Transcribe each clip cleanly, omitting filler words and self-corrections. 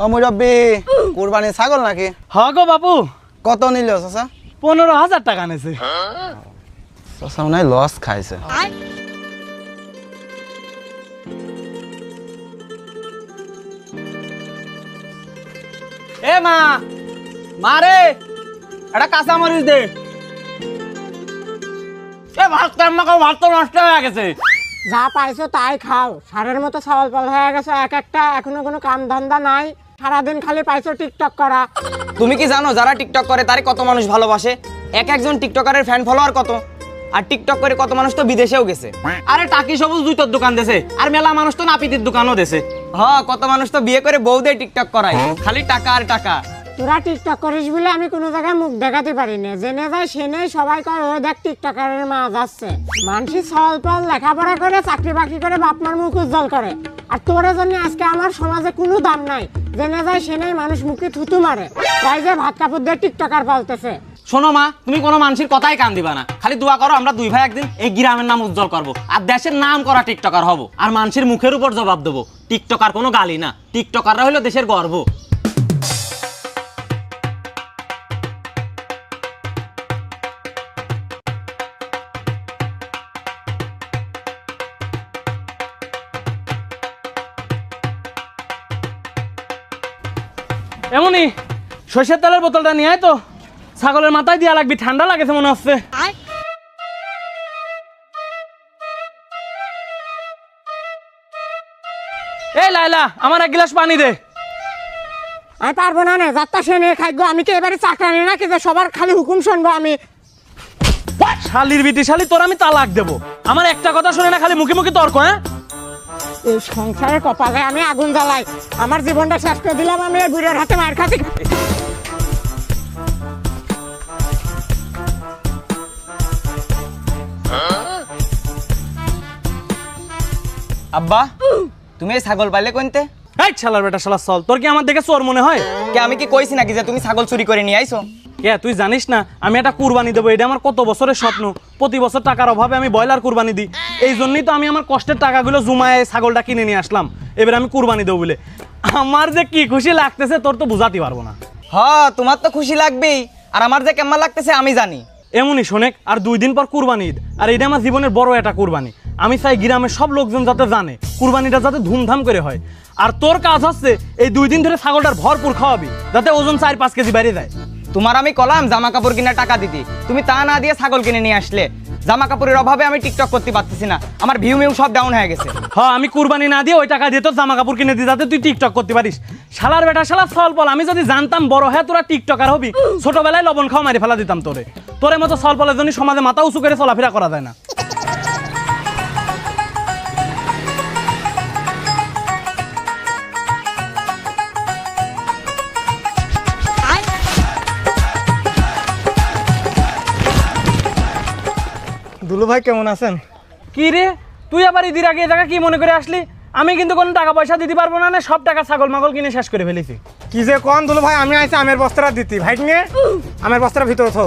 ও মুরব্বি কুরবানি ছাগল নাকি? হ গো বাপু। কত নিল চাচা? 15,000 টাকা নেছে। চাচা মনে হয় লস খাইছে। এ মা মারে এটা কাঁচা মরিচ দে। এ ভাত ভাত তো নষ্ট হয়ে গেছে। যা পাইছো তাই খাও, সারের মতো সওয়াল পাল হয়ে গেছে এক একটা, এখনো কোনো কাম ধান্দা নাই, সারাদিন খালি পাইছো টিকটক করা। তুমি কি জানো যারা টিকটক করে তারে কত মানুষ ভালোবাসে? একজন টিকটকারের ফ্যান ফলোয়ার কত, আর টিকটক করে কত মানুষ তো বিদেশেও গেছে। আরে টাকি সবুজ জুতোর দোকান দেছে, আর মেলা মানুষ তো নাপিতের দোকানও দেছে। হ্যাঁ, কত মানুষ তো বিয়ে করে বউ দিয়ে টিকটক করায়, খালি টাকা আর টাকা। তোরা টিকটক করিস বলে আমি কোনো জায়গায় মুখ দেখাতে পারি না, জেনে যায় সেনে সবাই কয় ও দেখ টিকটকারের মা যাচ্ছে। মানুষের সওয়াল পাল লেখাপড়া করে চাকরি বাকরি করে বাপ মার মুখ উজ্জ্বল করে, আর তোরা জন্য আজকে আমার সমাজে কোনো দাম নাই, জেনে যায় সেনেই মানুষ মুখে থুতু মারে, তাই যে ভাত কাপড় দিয়ে টিকটকার পালতেছে। শোনো মা, তুমি কোনো মানুষের কথাই কান দিবা না, খালি দোয়া করো আমরা দুই ভাই একদিন এই গ্রামের নাম উজ্জ্বল করবো, আর দেশের নাম করা টিকটকার হব, আর মানুষের মুখের উপর জবাব দেবো। টিকটকার কোনো গালি না, টিকটকাররা হলো দেশের গর্ব। এমনই সরষের তেলের বোতলটা নিয়ে আয় তো, ছাগলের মাথায় দিয়া লাগবে, ঠান্ডা লাগেছে মনে হচ্ছে। এই লাইলা আমার 1 গ্লাস পানি দে। আমি পারবো না, যাত্রা সে নিয়ে খাইগো, আমি কি এবারে চাকরানি নাকি যে সবার খালি হুকুম শুনবো আমি? শালির বিটি শালি, তোর আমি তালাক দেবো, আমার একটা কথা শুনে না, খালি মুখে মুখে তর্ক। হ্যাঁ, এই সংসারের কপালে আমি আগুন জ্বালাই, আমার জীবনটা শেষ করে দিলাম আমি এই বুড়ের হাতে মার খাচ্ছি। আব্বা, তুমি এই ছাগল পাইলে কোনতে? এই শালার বেটা শালা চল, তোর কি আমার দেখে চোর মনে হয়? কে আমি কি কইছি নাকি যে তুমি ছাগল চুরি করে নিয়ে আইছো? কে তুই জানিস না আমি একটা কুরবানি দেবো, এটা আমার কত বছরের স্বপ্ন। প্রতি বছর টাকার অভাবে আমি ব্রয়লার কুরবানি দিই, এই জন্যই তো আমি আমার কষ্টের টাকাগুলো জমায়ে ছাগলটা কিনে নিয়ে আসলাম, এবার আমি কুরবানি দেবো বলে। আমার যে কি খুশি লাগতেছে তোর তো বুঝাতে পারবো না। হ্যাঁ, তোমার তো খুশি লাগবেই, আর আমার যে কেমন লাগতেছে আমি জানি। এমনই শোনেক, আর 2 দিন পর কুরবানি ঈদ, আর এটা আমার জীবনের বড় একটা কুরবানি। আমি চাই গ্রামের সব লোকজন যাতে জানে কুরবানিটা যাতে ধুমধাম করে হয়, আর তোর কাজ হচ্ছে এই 2 দিন ধরে ছাগলটার ভরপুর খাওয়াবি, যাতে ওজন 4-5 কেজি বেড়ে যায়। তোমার আমি কলাম জামা কাপড় কিনা টাকা দিতি, তুমি তা না দিয়ে ছাগল কিনে নিয়ে আসলে। জামা কাপড়ের অভাবে আমি টিকটক করতে পারতেছি না, আমার ভিউ মিউ সব ডাউন হয়ে গেছে। হ্যাঁ, আমি কুরবানি না দিয়ে ওই টাকা দিয়ে তোর জামা কাপড় কিনে দিই, যাতে তুই টিকটক করতে পারিস। শালার বেটা শালা সলপল, আমি যদি জানতাম বড় হ্যাঁ তোরা টিকটকার হবি, ছোটবেলায় লবণ খাওয়া মারি ফেলা দিতাম তোরে। তোর মতো সলপলের জন্য সমাজে মাথা উঁচু করে চলাফেরা করা যায় না। দুলু ভাই কেমন আছেন? কি রে, তুই আবার ঈদের আগে এই জায়গা কি মনে করে আসলি? আমি কিন্তু কোনো টাকা পয়সা দিতে পারবো না, সব টাকা ছাগল মাগল কিনে শেষ করে ফেলেছি। কি যে কোন দুলু ভাই, আমি আইছি আমের বস্তাটা দিতি, ভাই নিয়ে আমের বস্তাটা ভিতরে থো।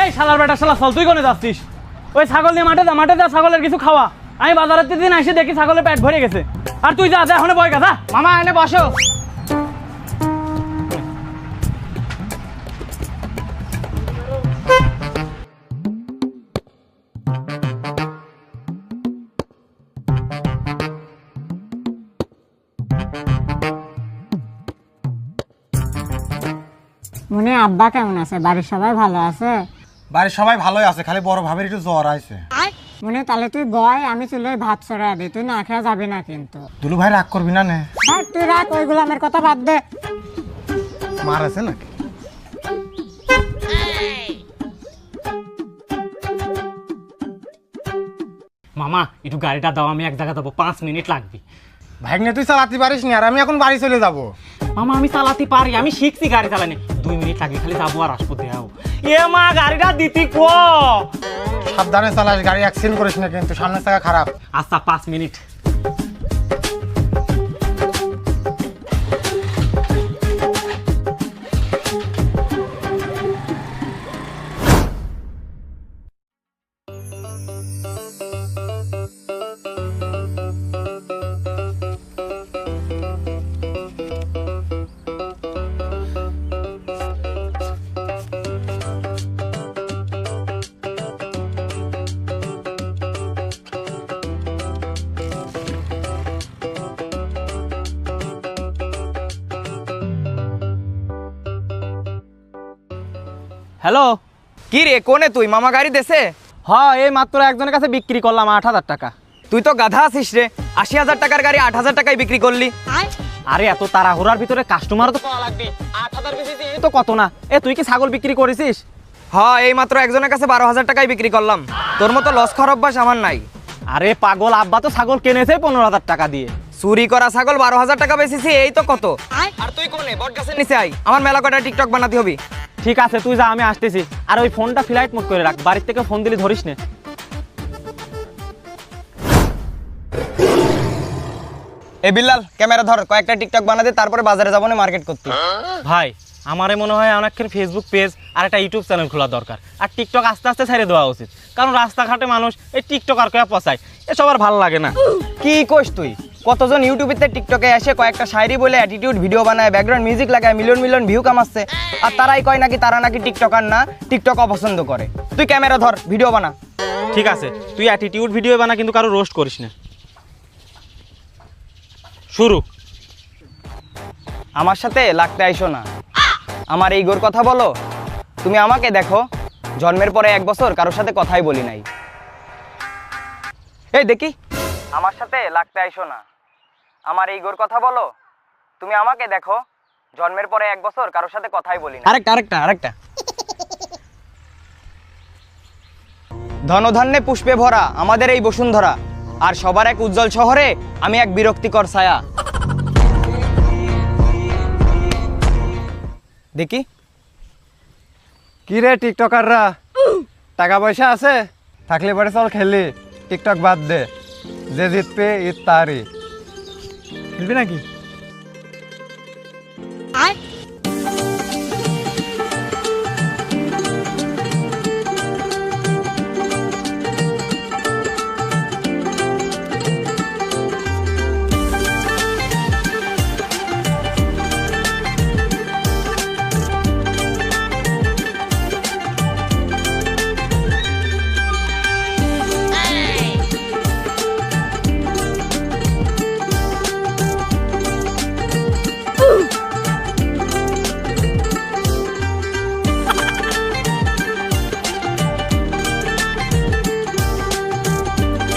এই শালার বেটা শালা চল, তুই কোনে যাচ্ছিস? ওই ছাগল নিয়ে মাঠে যা, ছাগলের কিছু খাওয়া। আমি বাজারের দিন এসে দেখি ছাগলের পেট ভরে গেছে, আর তুই যা এখন বয় গাধা। মামা এনে বসো। মনে আব্বা কেমন আছে? বাড়ির সবাই ভালো আছে? বাড়ির সবাই ভালোই আছে, খালি বড় ভাবের একটু জ্বর আইছে। মনে তাহলে তুই বয়, আমি চুলে ভাত চড়া দিই, তুই না খেয়ে যাবি না কিন্তু। দুলু ভাই রাগ করবি না নে? হ্যাঁ তুই রাখ, ওইগুলো আমার কথা বাদ দে। মার আছে নাকি? মামা একটু গাড়িটা দাও, আমি এক জায়গা যাবো, 5 মিনিট লাগবে। ভাইগনে তুই চালাতে পারিস নি, আর আমি এখন বাড়ি চলে যাব। মামা আমি চালাতে পারি, আমি শিখছি গাড়ি চালানি, 2 মিনিট লাগবে, খালি যাবো আর আসবো। দেও এ মা, গাড়িটা দিতি কো। সাবধানে চালাস, গাড়ি অ্যাক্সিডেন্ট করিস না কিন্তু, সামনের চাকা খারাপ। আচ্ছা 5 মিনিট। হ্যালো। কি রে, কোনে তুই? মামা গাড়ি দেছে? হ্যাঁ, এই মাত্র একজনের কাছে বিক্রি করলাম 8,000 টাকা। তুই তো গাধা আছিস রে, 80,000 টাকার গাড়ি 8,000 টাকায় বিক্রি করলি। আরে এত তাড়াহুড়ার ভিতরে কাস্টমারও তো পাওয়া লাগবে। 8,000 বেশি এই তো কত না। তুই কি ছাগল বিক্রি করেছিস? হ্যাঁ, এই মাত্র একজনের কাছে 12,000 টাকায় বিক্রি করলাম। তোর মতো লস খারাপ অভ্যাস আমার নাই। আরে পাগল, আব্বা তো ছাগল কিনেছে 15,000 টাকা দিয়ে। চুরি করা ছাগল 12,000 টাকা বেচেছি, এই তো কত। আর তুই কোনে? বট গাছের নিচে আই, আমার মেলা কটা টিকটক বানাতে হবে। ঠিক আছে, তুই যা, আমি আসতেছি। আর ওই ফোনটা ফ্লাইট মোড করে রাখ, বাড়ির থেকে ফোন দিলে ধরিস না। এ বিল্লাল, ক্যামেরা ধর, কয়েকটা টিকটক বানাতে, তারপরে বাজারে যাবো না মার্কেট করতে। ভাই, আমারে মনে হয় অনেকের ফেসবুক পেজ আর একটা ইউটিউব চ্যানেল খোলা দরকার। আর টিকটক আস্তে আস্তে ছেড়ে দেওয়া উচিত, কারণ রাস্তাঘাটে মানুষ এই টিকটক আর কয়া পচায়, এসব আর ভালো লাগে না। কি কইস তুই? কতজন ইউটিউবেতে টিকটকে এসে কয়েকটা শায়রি বলে অ্যাটিটিউড ভিডিও বানায়, ব্যাকগ্রাউন্ড মিউজিক লাগায়, মিলিয়ন মিলিয়ন ভিউ কামাচ্ছে। আর তারাই কয় নাকি তারা নাকি টিকটকার না, টিকটক অপছন্দ করে। তুই ক্যামেরা ধর, ভিডিও বানা। ঠিক আছে, তুই অ্যাটিটিউড ভিডিও বানা, কিন্তু কারো রোস্ট করিস না। শুরু। আমার সাথে লাগতে আইসো না, আমার এই গোর কথা বলো। তুমি আমাকে দেখো, জন্মের পরে 1 বছর কারোর সাথে কথাই বলি নাই। এই দেখি, আমার সাথে লাগতে আইসো না, আমার এই গোর কথা বলো। তুমি আমাকে দেখো, জন্মের পরে 1 বছর কারোর সাথে কথাই বলি না। আরেকটা ধনধান্যে পুষ্পে ভরা আমাদের এই বসুন্ধরা, আর সবার এক উজ্জ্বল শহরে আমি এক বিরক্তিকর ছায়া। দেখি। কি রে টিকটকাররা, টাকা পয়সা আছে? থাকলে পরে চল খেলি, টিকটক বাদ দে, যে জিতবে ঈদ তারই। খেলবি নাকি?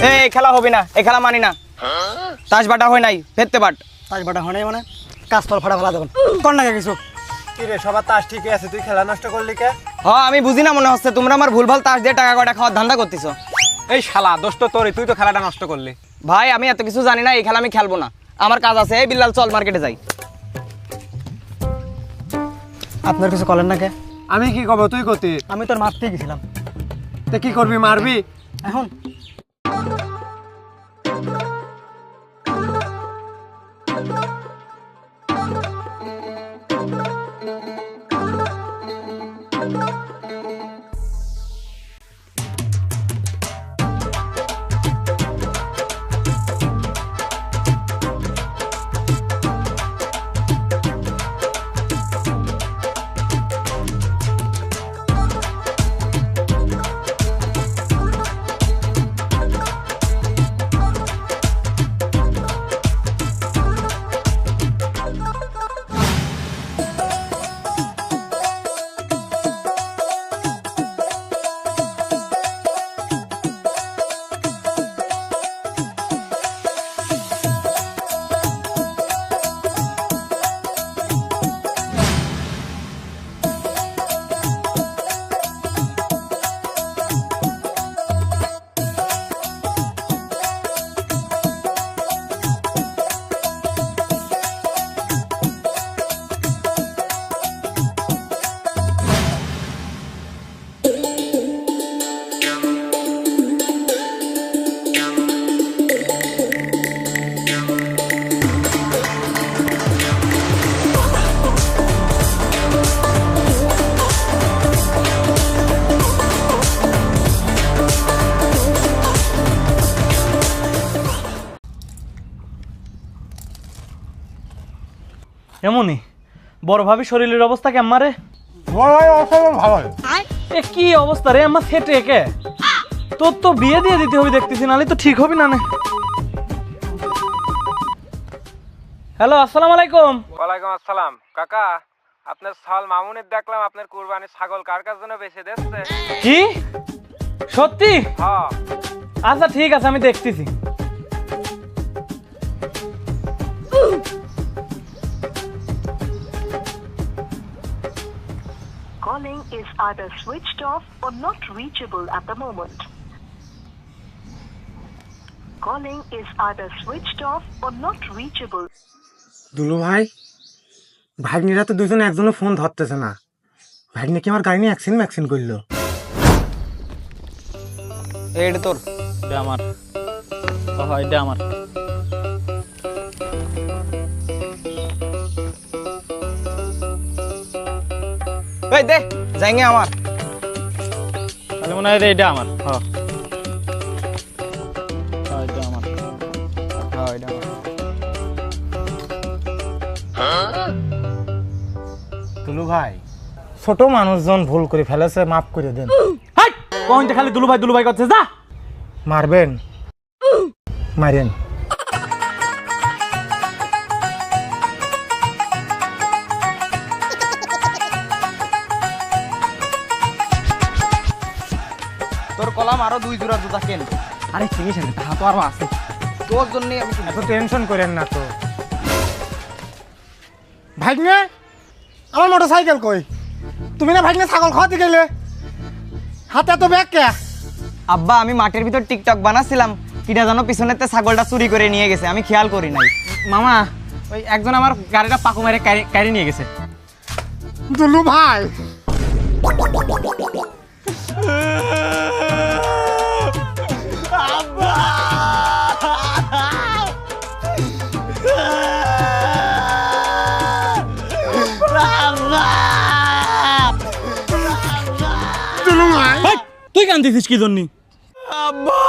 এই খেলা হবে না, এই খেলা মানি না। তাস বাটা হয় নাই, ফেরতে বাট। তাস বাটা হয় নাই মানে কাজ পর ফাটা ফেলা দেবেন কোন না কিছু। কি রে, সবার তাস ঠিকই আছে, তুই খেলা নষ্ট করলি কে? হ্যাঁ, আমি বুঝি না মনে হচ্ছে তোমরা আমার ভুলভাল তাস দিয়ে টাকা কয়টা খাওয়ার ধান্দা করতেছো। এই শালা, দোষ তো তোরই, তুই তো খেলাটা নষ্ট করলি। ভাই, আমি এত কিছু জানি না, এই খেলা আমি খেলবো না, আমার কাজ আছে। এই বিল্লাল, চল মার্কেটে যাই। আপনার কিছু করেন না কে? আমি কি কব, তুই কতি? আমি তোর মারতে গেছিলাম। তে কি করবি, মারবি এখন? এমনই বড় ভাবি শরীরের অবস্থা কেমন রে? ভালো। এ কি অবস্থা রে আমার ফেটে কে? তোর তো বিয়ে দিয়ে দিতে হবে দেখতেছি, নালে তো ঠিক হবে না। হ্যালো, আসসালামু আলাইকুম। ওয়ালাইকুম আসসালাম। কাকা, আপনার সাল মামুনের দেখলাম আপনার কুরবানির ছাগল কার কার জন্য বেঁচে দিচ্ছে। কি সত্যি? হ্যাঁ আচ্ছা ঠিক আছে, আমি দেখতেছি। Calling is either switched off or not reachable at the moment. Calling is either switched off or not reachable. Dulu ভাই, ভাগ্নিরা তো দুজন একজনের ফোন ধরতেছে না। ভাগ্নি কি আমার গাড়ি নিয়ে অ্যাক্সিডেন্ট করলো? এটা তোর এটা আমার, হয় এটা আমার। এই দে যাইঙ্গে আমার তাহলে মনে হয় এটা আমার। হ্যাঁ এটা আমার। হ্যাঁ এটা আমার। দুলু ভাই, ছোট মানুষজন ভুল করে ফেলেছে, মাফ করে দেন। হাই কোন খালি দুলু ভাই করছে, যা মারবেন, মারেন। তোর কলাম আরো 2 জোড়া জুতা কেন। আরে চিনিস না, তা তো আরো আছে। তোর জন্য আমি এত টেনশন করেন না তো। ভাগ্নে, আমার মোটর সাইকেল কই? তুমি না ভাগ্নে ছাগল খাওয়াতে গেলে, হাতে এত ব্যাগ কে? আব্বা আমি মাঠের ভিতর টিকটক বানাচ্ছিলাম, কিটা জানো পিছনেতে ছাগলটা চুরি করে নিয়ে গেছে, আমি খেয়াল করি নাই। মামা ওই একজন আমার গাড়িটা পাকু মেরে কাড়ি নিয়ে গেছে। দুলু ভাই, তুই কান্দিছিস কি জন্য? আব্বা